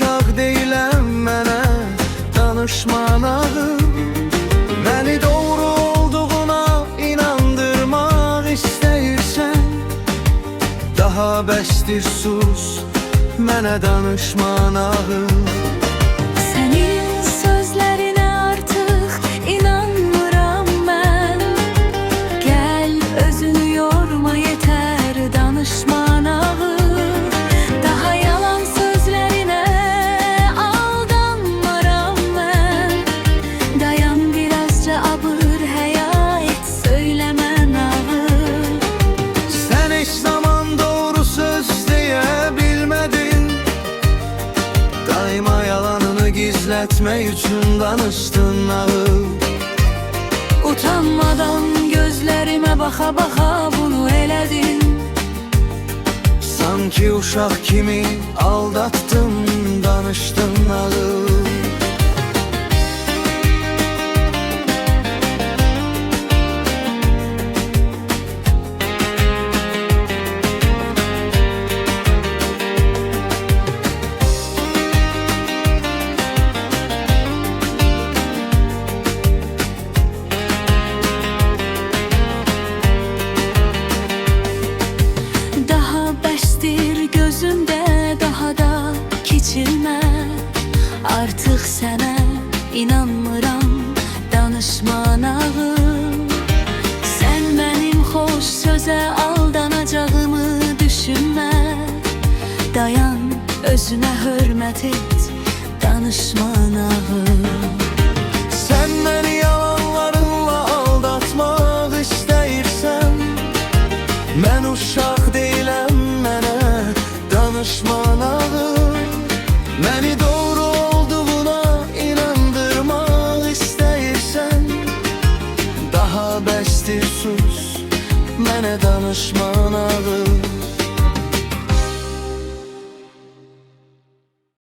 uşaq deyiləm, mənə danışman ağır. Məni doğru olduğuna inandırmaq istəyirsən, daha bəsdir sus, mənə danışman ağır. Sənin sözlərinə artıq inanmıram mən. Gəl özünü yorma, yetər danışman ağır. Daha yalan sözlərinə aldanmaram mən. Dayan birazca abır, həya et, söyləmən ağır. Sən heç zaman doğru söz deyə bilmədin, daima yalanını gizlətmək üçün danışdın ağır. Utanmadan gözlərimə baxa-baxa bunu elədin. Sanki uşaq kimi aldattım, danışdın ağır. Gözümdə daha da keçirmə. Artıq sənə inanmıram, danışman ağır. Sən mənim xoş sözə aldanacağımı düşünmə. Dayan, özünə hörmət et, danışman ağır. Sən məni yalanlarınla aldatmaq istəyirsən, mən uşaq deyiləm, mənə danışman ağır. Məni doğru olduğuna inandırmaq istəyirsən, daha bəsdir sus, mənə danışman ağır.